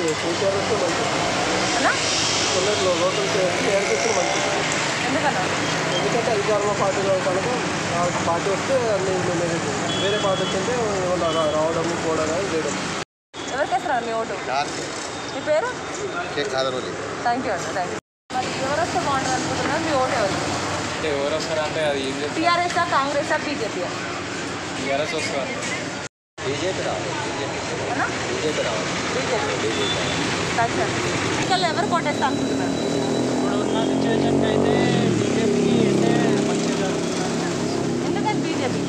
TRS మంచిది అన్నా కొల్లూరులో local TRS మంచిది. ఎందుకన్నా? ఎందుకంటే అధికారంలో పార్టీలో కనుక పార్టీ వస్తే అన్ని వేరే పార్టీ వచ్చింటే రావడం పోవడం చేయడం. ఎవరికి వేస్తారా మీ ఓటు? మీ పేరు? థ్యాంక్ యూ అండి, థ్యాంక్ యూ. మరి ఎవరు వస్తే బాగుంటుంది అనుకుంటున్నారు? మీ ఓటు ఎవరు? ఎవరు వస్తారంటే అది టీఆర్ఎస్ఆ, కాంగ్రెసా, బీజేపీయా? టీఆర్ఎస్ వస్తారు. బీజేపీ రావాలి. అన్నా బీజేపీ రావాలి. బీజేపీ. థ్యాంక్ యూ అండి. ఇంకా ఎవరు కోటేస్తా అనుకుంటున్నారు? ఇప్పుడు ఉన్న సిచ్యువేషన్కి అయితే బీజేపీకి అయితే మంచిగా జరుగుతుందని ఎందుకని బీజేపీ?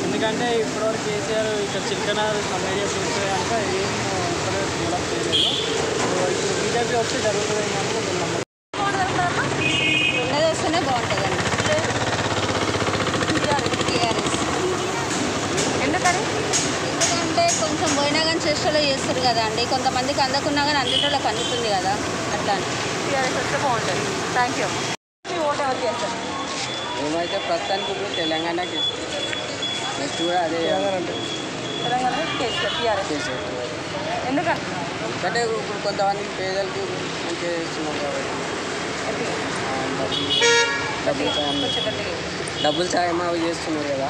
ఎందుకంటే ఇప్పటివరకు కేసీఆర్ ఇక్కడ చికెన్ ఏరియా చూస్తే కనుక ఏం ఇక్కడ డెవలప్ చేయలేదు. ఇప్పుడు బీజేపీ వస్తే జరుగుతుంది అనుకుంటున్నాం. ఉన్నది వస్తేనే బాగుంటుందండి. ఎందుకని? ఎందుకంటే కొంచెం పోయినా కానీ చేష్టలో చేస్తారు కదా అండి. కొంతమందికి అందకున్నా కానీ అందరిలోకి అందుతుంది కదా, అట్లా అని. టీఆర్ఎస్ వస్తే బాగుంటుంది. Thank you. మీ ఓటు ఎవరు చేస్తారు? మేమైతే ప్రస్తుతానికి ఇప్పుడు తెలంగాణకి నెక్స్ట్ కూడా అదే తెలంగాణ కేసీఆర్, టీఆర్ఎస్. ఎందుకని? అంటే ఇప్పుడు కొంతమందికి పేదలకి మంచిగా చేస్తున్నారు కాబట్టి డబ్బులు సాయం అవి చేస్తున్నారు కదా,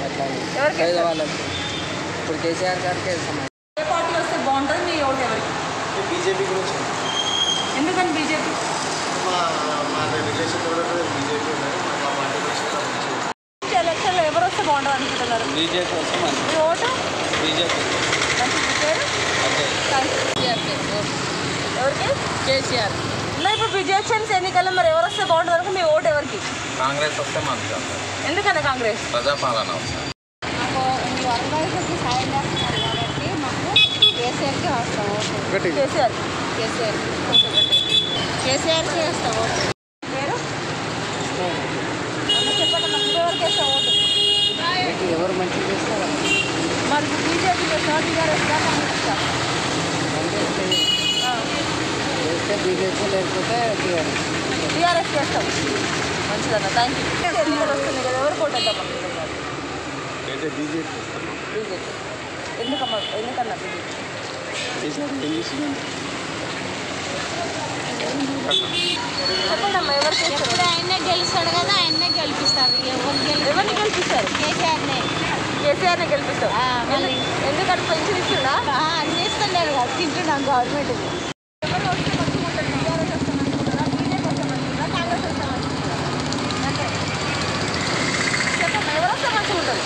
అట్లా పేదవాళ్ళకి ఇప్పుడు కేసీఆర్ గారికి వేస్తాం. ఏ పార్టీ వస్తే బాగుంటుంది? మీ ఓటు ఎవరికి? బీజేపీ గురించి ఎందుకని బీజేపీ? మా రిలేషన్ బీజేపీ ఎలక్షన్లో ఎవరు వస్తే బాగుంటుంది అనుకుంటున్నారు? బీజేపీ వస్తే మంచి. మీ ఓటు? బీజేపీ మంచి పేరు? ఎవరికి? కేసీఆర్. ఇలా ఇప్పుడు విజయచంద్ర ఎన్నికల్లో మరి ఎవరు వస్తే బాగుంటుంది అనుకో? మీ ఓటు ఎవరికి? కాంగ్రెస్ వస్తే మంచిగా. ఎందుకని కాంగ్రెస్? ప్రజాపాలన వస్తుంది. మాకు వరదకి సాయం చేస్తున్నారు కాబట్టి మాకు కేసీఆర్కి వస్తాం ఓటు. కేసీఆర్. కేసీఆర్కి వస్తాం ఓటు. పేరు చెప్పండి. మరి ఎవరికి వేస్తాం ఓటు? ఎవరు మంచిగా చేస్తారా మరి బీజేపీ వేస్తాం, టీఆర్ఎస్ కాంగ్రెస్ చేస్తే బీజేపీ లేకపోతే టీఆర్ఎస్. టీఆర్ఎస్ చేస్తాం. మంచిదన్న, థ్యాంక్ యూ. ఎన్నికలు వస్తుంది కదా, ఎవరు కోటేద్దాం అనుకుంటున్నారు? BJP BJP. ఎందుకన్నా బీజేపీ? చెప్పండి అమ్మా, ఎవరికి వేస్తారు? ఇప్పుడు ఆయనే గెలుస్తాడు కదా, ఆయనే గెలిపిస్తారు. ఎవరిని గెలిపిస్తారు? కేసీఆర్నే. కేసీఆర్ని గెలిపిస్తాం. మళ్ళీ ఎందుకంటే పెన్షన్ ఇస్తున్నా అన్నీ ఇస్తున్నారు కదా, తింటున్నాం గవర్నమెంట్. ఎవరు వస్తే మంచిగా ఉంటుంది? టీఆర్ఎస్ వస్తే మంచిగా, బీజేపీ వస్తే మంచిగా, కాంగ్రెస్ వస్తే మంచిగా? అంటే చెప్పమ్మా, ఎవరు వస్తే మంచిగా ఉంటుంది?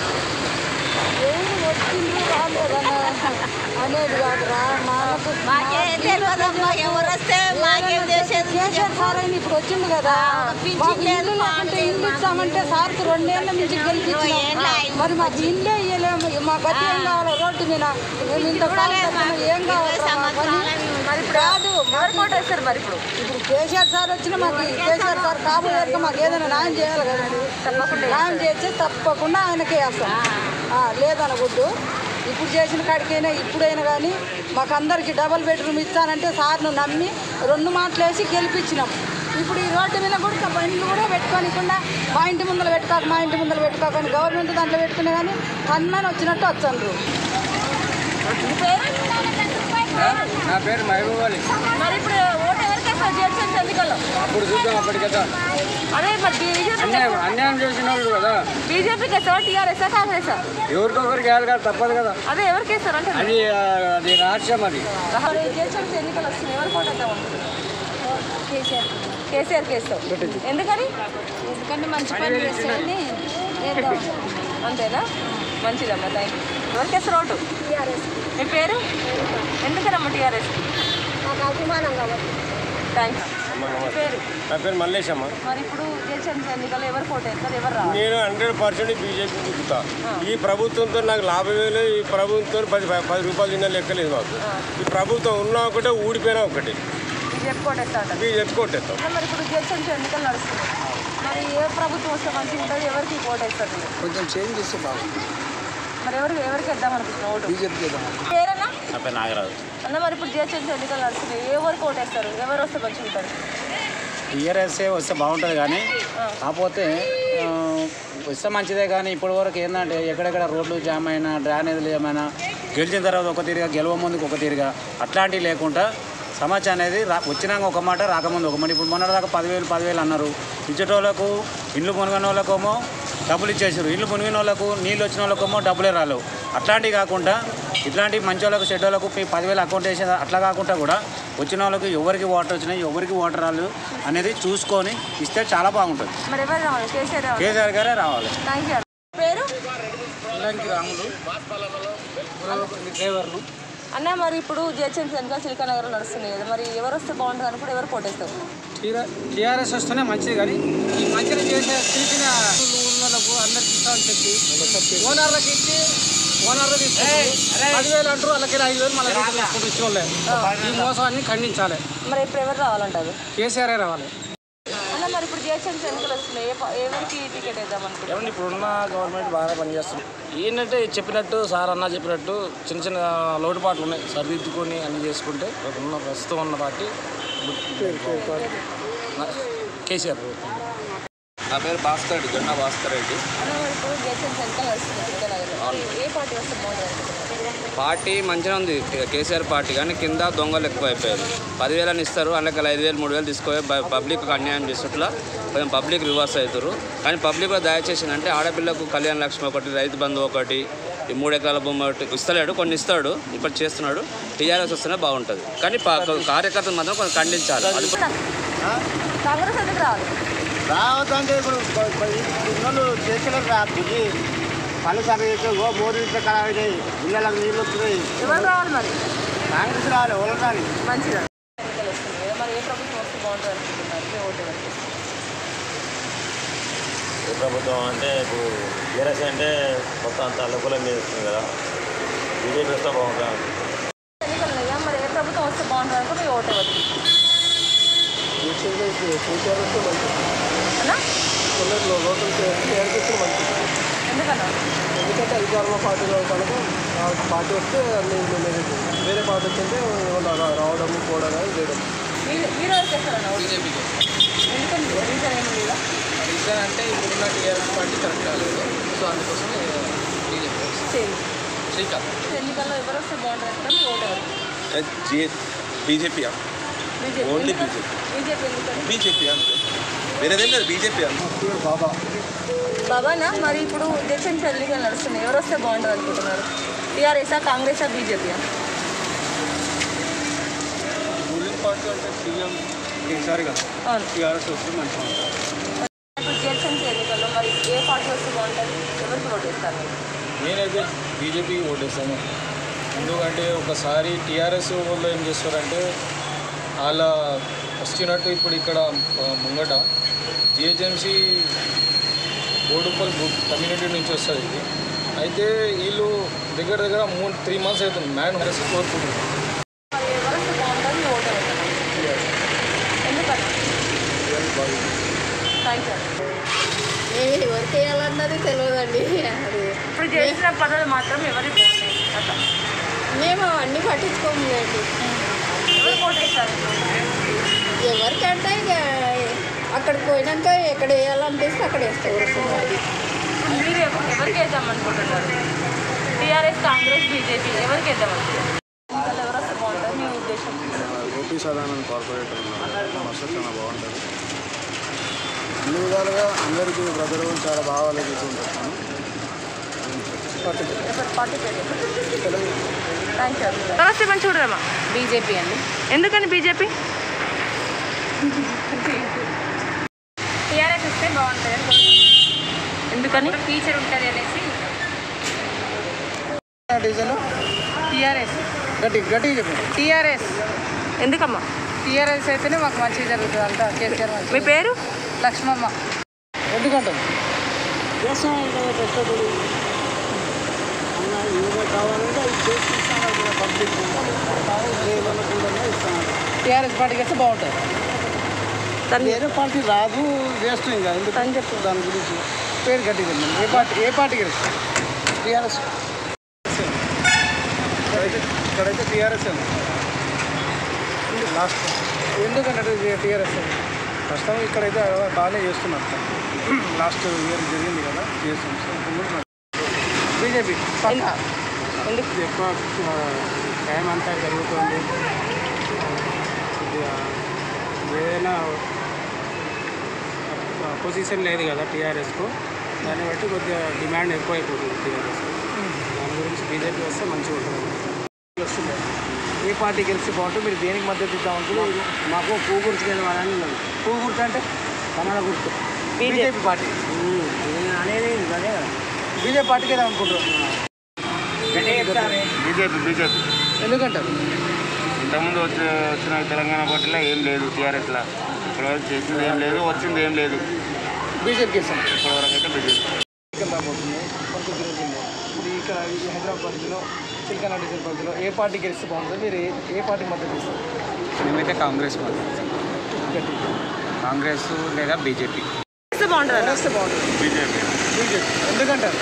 ఎవరు వచ్చిండ్రు రాలేదన్నా అనేది కాదురా, మాకేం తెలియదమ్మా, ఎవరు వస్తే మాకేం చేసేది? కేసీఆర్ సార్ అయిన ఇప్పుడు వచ్చిండు కదా, మాకు ఇల్లు లేకుంటే ఇల్లు ఇస్తామంటే సార్కి 2 ఏళ్ళ నుంచి గెలిపించాం. మరి మాకు ఇల్లే ఇవ్వలేము. మా గతి ఏం కావాలో రోడ్డు మీద మేము ఇంత ఏం కావాలి? మరి ఇప్పుడు కాదు, ఎవరు కోటేస్తారు? మరి ఇప్పుడు కేసీఆర్ సార్ వచ్చినా మాకు కేసీఆర్ సార్ కాబోయేక మాకు ఏదైనా న్యాయం చేయాలి కదండి. తప్పకుండా న్యాయం చేస్తే తప్పకుండా ఆయనకే వేస్తాం. లేదనకూడదు. ఇప్పుడు చేసిన కాడికైనా ఇప్పుడైనా కానీ మాకు అందరికీ డబుల్ బెడ్రూమ్ ఇస్తానంటే సార్ను నమ్మి 2 మాటలు వేసి గెలిపించినాం. ఇప్పుడు ఈ రోడ్డు మీద కూడా బండ్లు కూడా పెట్టుకోనికుండా మా ఇంటి ముందర పెట్టుకోకని గవర్నమెంట్ దాంట్లో పెట్టుకునే కానీ కన్నని వచ్చినట్టు వచ్చారు. నా పేరు మహబూబ్ అలీ. మరి ఇప్పుడు ఓటు ఎవరికి వేస్తారు జడ్జెస్ ఎన్నికల్లో? అప్పుడు చూద్దాం అప్పటికదా. అదే మరి బీజేపీ అన్యాయం చేసిన వాళ్ళు కదా, బీజేపీకి వేస్తావా, టీఆర్ఎస్ కాంగ్రెసా? ఎవరికొకరికి వేయాలి కదా, తప్పదు కదా. అదే ఎవరికి వేస్తారు అంటే అది రహస్యం. అది జడ్జెస్ ఎన్నికలు వస్తున్నాయి, ఎవరు కోటేద్దాం? కేసీఆర్కి వేస్తాం. ఎందుకని? ఎందుకంటే మంచి పని చేస్తారని. అంతేనా? మంచిదమ్మా, థ్యాంక్ యూ. ఎవరికి వేస్తారు ఓటు? టీఆర్ఎస్. మీ పేరు? ఎందుకనమ్మా టీఆర్ఎస్? మాకు అభిమానం కాబట్టి. Thank you. పేరు? నా పేరు మల్లేశమ్మ. మరి ఇప్పుడు జడ్జెస్ ఎన్నికల్లో ఎవరు కోటేస్తారు, ఎవరు రావాలి? నేను 100% బీజేపీ దిగుతా. ఈ ప్రభుత్వంతో నాకు లాభం లేదు. ఈ ప్రభుత్వంతో 10 రూపాయలు తిన్న లెక్కలేదు మాకు. ఈ ప్రభుత్వం ఉన్నా ఒకటే, ఊడిపోయినా ఒకటి. బీజేపీ కోటేస్తా. బీజేపీ కొట్టేస్తాం. మరి ఇప్పుడు జడ్జెస్ ఎన్నికలు నడుస్తున్నాయి. మరి ఏ ప్రభుత్వం వస్తే మంచిగా ఉంటుంది, ఎవరికి కోటేస్తారు? కొంచెం చేంజ్ చేస్తే బాగుంది. మరి ఎవరికి వేద్దాం అనుకుంటున్నావు ఓటు? బీజేపీ పేరన్నా? నా పేరు నాగరాజు. అన్న మరి ఇప్పుడు జడ్జెస్ ఎన్నికలు నడుస్తున్నాయి, ఎవరు కోటేస్తారు, ఎవరు వస్తే మంచిగా ఉంటారు? టీఆర్ఎస్ఏ వస్తే బాగుంటుంది కానీ కాకపోతే వస్తే మంచిదే కానీ ఇప్పటి వరకు ఏంటంటే ఎక్కడెక్కడ రోడ్లు జామ్ అయినా డ్రైనేజీలు ఏమైనా గెలిచిన తర్వాత ఒక తీరుగా, గెలవ ముందుకు ఒక తీరుగా అట్లాంటివి లేకుండా సమాచారం అనేది వచ్చినాక ఒక మాట, రాకముందు ఒక మాట. ఇప్పుడు మొన్నటిదాకా 10,000 అన్నారు. ఇచ్చేటోళ్ళకు ఇండ్లు మునిగిన వాళ్ళకేమో డబ్బులు ఇచ్చేసారు, ఇండ్లు మునిగిన వాళ్ళకు నీళ్ళు వచ్చిన వాళ్ళకేమో డబ్బులే రాలేవు. అట్లాంటివి కాకుండా ఇట్లాంటి మంచి వాళ్ళకు చెడ్డ వాళ్ళకు 10,000 అకౌంట్ వేసేది అట్లా కాకుండా కూడా వచ్చిన వాళ్ళకి ఎవరికి వాటర్ వచ్చినాయి, ఎవరికి వాటర్ రాలేదు అనేది చూసుకొని ఇస్తే చాలా బాగుంటుంది. కేసీఆర్ గారే రావాలి. పేరు రాములు డ్రైవర్లు. అన్న, మరి ఇప్పుడు జిహెచ్ఎంసీ వెనక చిలకనగర్ నడుస్తుంది కదా, మరి ఎవరు వస్తే బాగుంటుంది అనుకుంటే ఎవరు కోటేస్తారు? టీఆర్ఎస్ వస్తేనే మంచిది, కానీ ఈ మంచిగా చేసే చిన్న వాళ్ళకు అందరికి ఇస్తామని చెప్పి ఓనర్లకు ఇచ్చి ఓనర్లు తీసుకుంటారు 10,000 అంటారు, వాళ్ళకి 5,000 మళ్ళీ తీసుకుంటూ ఇచ్చేవాళ్ళే. ఈ మోసాన్ని ఖండించాలి. మరి ఇప్పుడు ఎవరు రావాలంటారు? కేసీఆర్ రావాలి. అన్న, మరి ఇప్పుడు జిహెచ్ఎంసీ ఎన్నికలు వస్తున్నాయి, ఎవరికి టికెట్ వేద్దాం అనుకుంటున్నారు? ఇప్పుడున్న గవర్నమెంట్ బాగా పనిచేస్తుంది. ఏంటంటే చెప్పినట్టు సార్ అన్న చెప్పినట్టు చిన్న చిన్న లోటుపాట్లు ఉన్నాయి, సరిదిద్దుకొని అన్ని చేసుకుంటే ఉన్న ప్రస్తుతం ఉన్న పార్టీ కేసీఆర్. నా పేరు భాస్కర్ రెడ్డి, జొన్న భాస్కర్ రెడ్డి. అన్న, మరి ఇప్పుడు జిహెచ్ఎంసీ ఎన్నికలు వస్తున్నాయి చిలకనగర్లో, ఏ పార్టీ వస్తే బాగుంటుంది? పార్టీ మంచిగా ఉంది కేసీఆర్ పార్టీ, కానీ కింద దొంగలు ఎక్కువ అయిపోయారు. 10,000 ఇస్తారు, అందులో 5,000 3,000 తీసుకొని పబ్లిక్ అన్యాయం చేసేట్లా కొంచెం పబ్లిక్ రివర్స్ అవుతారు. కానీ పబ్లిక్లో దయచేసి అంటే ఆడపిల్లకు కళ్యాణ లక్ష్మి ఒకటి, రైతు బంధు ఒకటి, ఈ 3 ఎకరాల భూమి ఒకటి ఇస్తలేడు, కొన్ని ఇస్తాడు, ఇప్పుడు చేస్తున్నాడు. టీఆర్ఎస్ వస్తేనే బాగుంటుంది, కానీ కార్యకర్తలు మాత్రం కొంచెం ఖండించాలి. అది కాంగ్రెస్ ఎందుకు రావాలి? రావద్దంటే ఇప్పుడు పిల్లలు చేసేది పళ్ళు సరిగ్గా మోదీ ఖరాబ్ ఇళ్ళకి నీళ్ళు వస్తున్నాయి. ఎవరు రావాలి మరి? కాంగ్రెస్ రావాలి, ఎవరు కానీ మంచిగా ఎన్నికలు వస్తున్నాయి కదా, మరి ఏ ప్రభుత్వం వస్తే బాగుంటుంది అనుకుంటున్నారు? మీ ఓటు ఎవరికి? ఏ ప్రభుత్వం అంటే ఇప్పుడు టీఆర్ఎస్ అంటే మొత్తం అంతా అల్లకులం చేస్తుంది కదా, బీజేపీ వస్తే బాగుంటుంది. ఎన్నికలు ఉన్నాయా, మరి ఏ ప్రభుత్వం వస్తే బాగుంటుంది అనుకో మీ ఓటు ఎవరికి? అన్నా, ఎందుకన్నా? ఎందుకంటే అధికారంలో పార్టీలో కనుక పార్టీ వస్తే వేరే పార్టీ వచ్చింటే రావడం పోవడం చేయడం. మీరు ఎవరు చేస్తారన్న ఓటు? ఎందుకని రీజన్ ఏమి లేదా? రీజన్ అంటే ఇప్పుడున్న టీఆర్ఎస్ పార్టీ కరెక్ట్ కాలేదు, సో అందుకోసం శ్రీకాంత్. ఎన్నికల్లో ఎవరు వస్తే బాగుంటుంది అనుకుంటే మీ ఓటు ఎవరికి? BJP only BJP. బీజేపీ ఎందుకని? బీజేపీ అంతే, వేరేదేం లేదు, బీజేపీ అంతే. బాబానా, మరి ఇప్పుడు జిహెచ్ఎంసీ ఎన్నికలు నడుస్తున్నాయి, ఎవరు వస్తే బాగుంటుంది అనుకుంటున్నారు? టీఆర్ఎస్ఆ, కాంగ్రెసా, బీజేపీయా? రూలింగ్ పార్టీ అంటే సీఎం ఈసారి కదా, అవును. టీఆర్ఎస్ వస్తే మంచిగా ఉంటుంది. ఇప్పుడు జిహెచ్ఎంసీ ఎన్నికల్లో మరి ఏ పార్టీ వస్తే బాగుంటుంది, ఎవరికి ఓటు వేస్తారు మీరు? నేనైతే బీజేపీకి ఓటేస్తాను. ఎందుకంటే ఒకసారి టీఆర్ఎస్ వాళ్ళు ఏం చేస్తారంటే వాళ్ళ వచ్చినట్టు ఇప్పుడు ఇక్కడ ముంగట జిహెచ్ఎంసీ బోడుపల్ కమ్యూనిటీ నుంచి వస్తుంది ఇది. అయితే వీళ్ళు దగ్గర 3 months అవుతుంది మ్యాన్ హెరస్ కోరుకుంటున్నారు. మరి ఎవరు వస్తే బాగుంటుంది, మీ ఓటు వేస్తారు? ఎందుకన్నా? Thank you. ఎవరికి వేయాలన్నది తెలియదండి. ఇప్పుడు చేసిన పనులు మాత్రం ఎవరికి బాగుంటాయి అట్లా మేము అన్నీ పట్టించుకోము అండి. ఎవరు ఓటు వేస్తారు? ఎవరికంటే ఇక అక్కడికి పోయినాక ఎక్కడ వేయాలనిపిస్తే అక్కడ వేస్తాం. అది మీరు ఎవరికి వేద్దాం అనుకుంటున్నారు? టీఆర్ఎస్, కాంగ్రెస్, బీజేపీ ఎవరికి వేద్దాం అనుకుంటున్నారు? ఎవరు వస్తే బాగుంటుంది మీ ఉద్దేశం? గోపి సదానంద్ కార్పొరేటర్ ఉన్నారు, అసలు చాలా బాగుంటుంది. అన్ని విధాలుగా అందరికీ ప్రజలు చాలా బాగా ఆలోచిస్తుంటాను. పార్టీ పేరు థ్యాంక్ యూ. నమస్తే, మంచి చూడరమ్మా. బీజేపీ అండి. ఎందుకని బీజేపీ? టీఆర్ఎస్ వస్తే బాగుంటుంది, ఎందుకని? ఫ్యూచర్ ఉంటుంది అనేసి. డీజిల్ టీఆర్ఎస్ గట్టిగా చెప్పండి. టీఆర్ఎస్ ఎందుకమ్మా? టీఆర్ఎస్ అయితేనే మాకు మంచిగా జరుగుతుంది అంతా. కేసీఆర్ మీ పేరు? లక్ష్మమ్మ. ఎందుకంటాం కష్టపడి అన్న ఏదో కావాలంటే అది చేసిస్తాను పబ్లిక్ ఏమనుకుంటున్నా ఇస్తాను. టీఆర్ఎస్ పార్టీకి వస్తే బాగుంటుంది. వేరే పార్టీ రాదు, వేస్ట్ ఇంకా ఎందుకని చెప్తాను. దాని గురించి పేరు గట్టిగా చెప్పండి. ఏ పార్టీకి టీఆర్ఎస్ ఇక్కడైతే టీఆర్ఎస్ లాస్ట్. ఎందుకంటే టీఆర్ఎస్ ప్రస్తుతం ఇక్కడైతే బాగానే చేస్తున్నారు. లాస్ట్ ఇయర్ జరిగింది కదా చేస్తాం. బీజేపీ ఎందుకు ఎక్కువ టైం అంతా జరుగుతుంది, ఏదైనా పొజిషన్ లేదు కదా టీఆర్ఎస్కు, దాన్ని బట్టి కొద్దిగా డిమాండ్ ఎక్కువైపోతుంది టీఆర్ఎస్. దాని గురించి బీజేపీ వస్తే మంచిగా ఉంటుంది. వస్తుంది ఏ పార్టీ గెలిచి బాగుంటుంది, మీరు దేనికి మద్దతు ఇద్దామంటే మాకు పువ్వు గుర్తు గెలవాలని ఉన్నది. పువ్వు గుర్తు అంటే కమల గుర్తు, బీజేపీ పార్టీ అనేది అదే కదా, బీజేపీ పార్టీకి ఏదో అనుకుంటారు. బీజేపీ ఎందుకంటారు? ఇంతకుముందు వచ్చిన తెలంగాణ పార్టీలో ఏం లేదు, టీఆర్ఎస్లో ఇప్పటివరకు చేసింది ఏం లేదు, వచ్చింది ఏం లేదు. బీజేపీకి ఇస్తాం ఇప్పటివరకు అయితే బీజేపీ. రాబోతుంది కొంత తిరుగుతుంది. ఇప్పుడు ఇక్కడ ఈ హైదరాబాద్లో చిల్కనాటి సర్పంచ్లో ఏ పార్టీ గెలిస్తే బాగుంటుంది, మీరు ఏ పార్టీ మద్దతు ఇస్తారు? మేమైతే కాంగ్రెస్ కాంగ్రెస్ లేదా బీజేపీ బాగుంటుంది. బీజేపీ ఎందుకంటారు?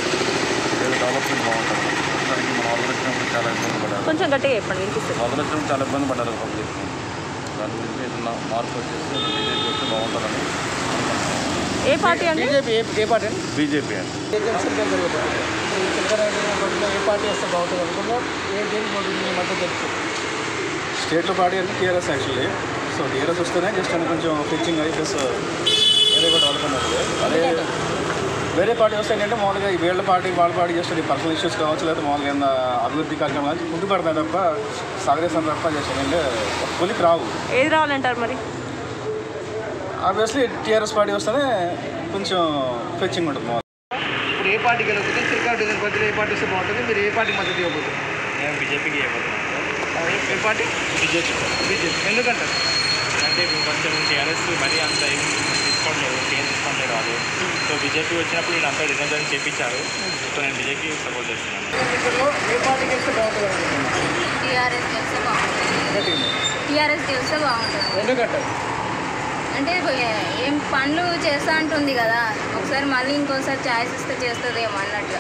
డెవలప్మెంట్ బాగుంటుంది. దానికి మన వదిలించినప్పుడు చాలా ఇబ్బంది పడ్డారు. కొంచెం గట్టిగా చెప్పండి, వినిపిస్తుంది. వదిలించడం చాలా ఇబ్బంది పడ్డారు పబ్లిక్. దాని గురించి ఏదన్నా మార్పు వచ్చేసి బీజేపీ వస్తే బాగుంటుందని. ఏ పార్టీ అండి? బీజేపీ ఏ పార్టీ అండి? బీజేపీ అండి. ఏ పార్టీ వస్తే బాగుంటుంది అనుకుంటున్నారు? ఏ దేనికి బాగుంటుంది మద్దతు తెలుసు? స్టేట్లో పార్టీ అంటే టీఆర్ఎస్ యాక్చువల్లీ. సో టీఆర్ఎస్ వస్తేనే జస్ట్ అని కొంచెం ఫిక్సింగ్ అయ్యి ప్లస్ వేరే కూడా డెవలప్మెంట్ అవుతుంది. అదే వేరే పార్టీ వస్తే ఏంటంటే మామూలుగా ఈ వీళ్ళ పార్టీ వాళ్ళ పార్టీ జస్ట్ పర్సనల్ ఇష్యూస్ కావచ్చు, లేకపోతే మామూలుగా ఏమన్నా అభివృద్ధి కార్యక్రమం కానీ ముందు పడతాయి తప్ప సాగరేస్తాను తప్ప చేస్తానంటే ఒక కొలికి రావు. ఏది రావాలంటారు మరి? ఆబ్వియస్లీ టీఆర్ఎస్ పార్టీ వస్తేనే కొంచెం ఫెచ్చింగ్ ఉంటుంది. ఇప్పుడు ఏ పార్టీ గెలుస్తుంది, చిల్కనాటి సర్పంచ్లో ఏ పార్టీ వస్తే బాగుంటుంది, మీరు ఏ పార్టీ మద్దతు ఇవ్వబోతుంది? నేను బీజేపీకి ఇవ్వబోతున్నాను. ఏ పార్టీ? బీజేపీ. ఎందుకంటారు? అంటే కొంచెం టీఆర్ఎస్ మరీ అంత ఏం తీసుకోవట్లేదు, ఏం తీసుకోవట్లేదు వాళ్ళు. సో బీజేపీ వచ్చినప్పుడు వీళ్ళు అంతా రిజర్వేషన్ చేయించారు. సో నేను బీజేపీ సపోర్ట్ చేస్తున్నాను. ఏ పార్టీ గెలిస్తే బాగుంటుంది? టీఆర్ఎస్ గెలిస్తే బాగుంటుంది. టీఆర్ఎస్ గెలిస్తే బాగుంటుంది. ఎందుకంటారు? అంటే ఏం పనులు చేస్తా అంటుంది కదా, ఒకసారి మళ్ళీ ఇంకోసారి ఛాయిస్ ఇస్తే చేస్తుందేమో అన్నట్టుగా.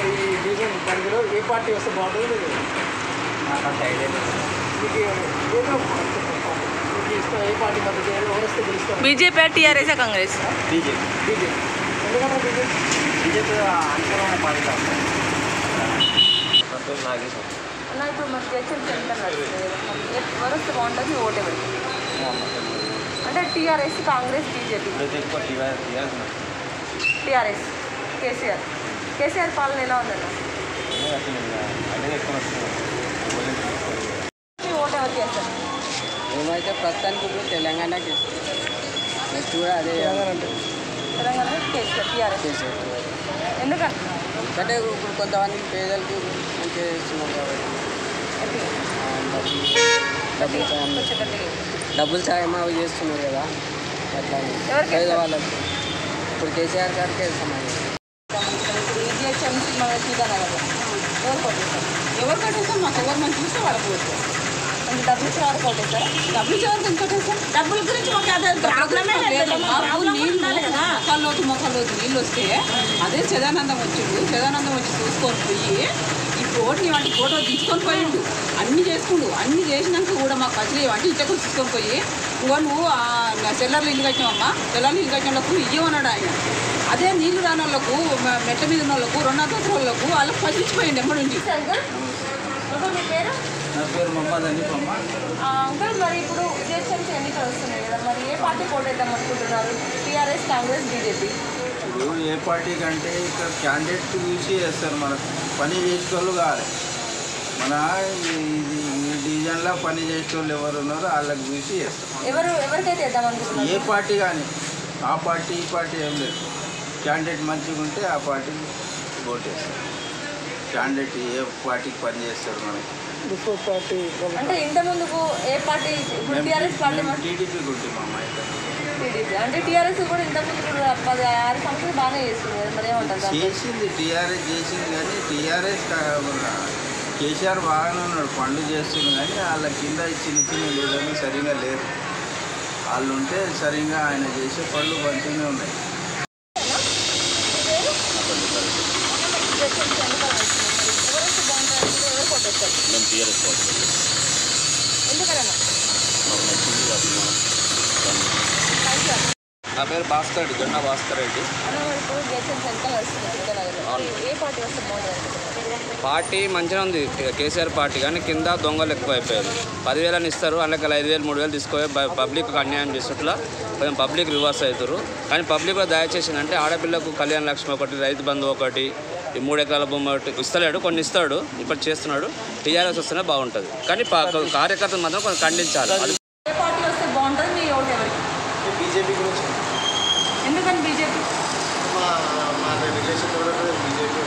ఈ డివిజన్ పరిధిలో ఏ పార్టీ వస్తే బాగుంటుంది? ఏ పార్టీ మద్దతు ఎవరు వస్తే గెలుస్తారు? BJP, TRS, Congress? BJP. BJP. ఎందుకంటే బీజేపీ బీజేపీ అనుకూలమైన పార్టీ కాదు. అన్న ఇప్పుడు మరి జడ్చల్ సెంటర్ నడుస్తుంది, ఎవరు వస్తే బాగుంటుంది, ఓటు ఎవరు? అంటే టీఆర్ఎస్, కాంగ్రెస్, బీజేపీ? ఎక్కువ టీఆర్ఎస్, కేసీఆర్ పాలన ఎలా ఉందన్న? ఓటు ఎవరు చేస్తారు? మేమైతే ప్రస్తుతానికి ఇప్పుడు తెలంగాణకి ఇస్తాం. నెక్స్ట్ కూడా అదే తెలంగాణ కేసీఆర్, టీఆర్ఎస్. ఎందుకంటే అంటే ఇప్పుడు కొంతమందికి పేదలకు మంచిగా చేస్తున్నారు కాబట్టి డబ్బులు సాయం అవి చేస్తున్నారు కదా, అట్లా పేదవాళ్ళకు ఇప్పుడు కేసీఆర్ గారికి సమానం. ఎవరు కట్టేస్తాం? మాకు ఎవరు మనం చూస్తే వాళ్ళకి వస్తాం. డబ్బులు ఇచ్చే వారికి కొట్టేస్తారా? డబ్బులు ఇచ్చేవారికి ఎంత కట్టేస్తాం? డబ్బుల గురించి మాకు అదే ప్రాబ్లమే లేదు. మొక్కల్లోకి నీళ్ళు వస్తే అదే చదానందం వచ్చిండు. చదానందం వచ్చి చూసుకొని పోయి ఈ ఫోటో వంటి ఫోటో తీసుకొని పోయిండు, అన్నీ చేసుకుండు. అన్నీ చేసినాక కూడా మాకు ఖర్చులు అంటే ఇంటకు తీసుకొని పోయి ఇంకో నువ్వు సెల్లర్లు ఇల్లు కట్టినావమ్మా, సెల్లర్లు ఇల్లు కట్టిన వాళ్ళకు ఇవ్వమన్నాడు ఆయన. అదే నీళ్లు రాని వాళ్ళకు, మెట్ల మీద ఉన్న వాళ్ళకు, 2 అంతస్తుల వాళ్ళకు వాళ్ళకి పట్టించిపోయింది ఎమ్మడి నుంచి. మీ పేరు? నా పేరు మహమ్మద్ అనిఫ్ అమ్మ. అంకుల్, మరి ఇప్పుడు జిహెచ్ఎంసీ ఎన్నికలు వస్తున్నాయి కదా, మరి ఏ పార్టీ కోటేద్దాం అనుకుంటున్నారు? TRS, Congress, BJP? ఇప్పుడు ఏ పార్టీ కంటే ఇక్కడ క్యాండిడేట్ చూసి చేస్తారు. మనకు పని చేసేవాళ్ళు కావాలి. మన ఇది ఈ డివిజన్లో పని చేసేవాళ్ళు ఎవరు ఉన్నారో వాళ్ళకి చూసి చేస్తారు. ఎవరికైతే వేద్దాం అనుకుంటున్నారు? ఏ పార్టీ కానీ ఆ పార్టీ ఈ పార్టీ ఏం లేదు. క్యాండిడేట్ మంచిగా ఉంటే ఆ పార్టీకి ఓట్ వేస్తారు. క్యాండిడేట్ ఏ పార్టీకి పని చేస్తారు మనకి. అంటే ఇంత ముందుకు ఏ పార్టీ? టీఆర్ఎస్ పార్టీ టీడీపీ గుంటే మా అమ్మాయి టీడీపీ. అంటే టీఆర్ఎస్ కూడా ఇంత ముందు 6 సంవత్సరాలు బాగానే చేస్తుంది కదా, మరి ఏమంటారు? చేసింది టీఆర్ఎస్ చేసింది, కానీ టీఆర్ఎస్ కేసీఆర్ బాగానే ఉన్నాడు, పనులు చేస్తుంది. కానీ వాళ్ళ కింద చిన్న లేదని సరిగా లేరు. వాళ్ళు ఉంటే సరిగా ఆయన చేసే పనులు మంచిగానే ఉన్నాయి. మేము టీఆర్ఎస్ నా పేరు భాస్కర్ రెడ్డి, జొన్న భాస్కర్ రెడ్డి. ఇప్పుడు జేసీఎంసీ ఎన్నికలు వస్తున్నాయి సింగనగర్లో. ఏ పార్టీ వస్తే బాగుంటుంది? పార్టీ మంచిగా ఉంది, కేసీఆర్ పార్టీ, కానీ కింద దొంగలు ఎక్కువ అయిపోయారు. 10,000 ఇస్తారు, అందులో 5,000 3,000 తీసుకొని పబ్లిక్ అన్యాయం చేస్తుట్లా కొంచెం పబ్లిక్ రివర్స్ అవుతారు. కానీ పబ్లిక్లో దయచేసి అంటే ఆడపిల్లకు కళ్యాణ లక్ష్మి ఒకటి, రైతు బంధు ఒకటి, ఈ 3 ఎకరాల భూమి ఒకటి ఇస్తలేడు, కొన్ని ఇస్తాడు, ఇప్పుడు చేస్తున్నాడు. టీఆర్ఎస్ వస్తేనే బాగుంటుంది, కానీ కార్యకర్తలు మాత్రం కొంచెం ఖండించాలి. ఏ పార్టీ వస్తే బాగుంటుంది? మీ ఓటు ఎవరికి? బీజేపీ గురించి ఎందుకని బీజేపీ? మా రిలేషన్ కూడా బీజేపీ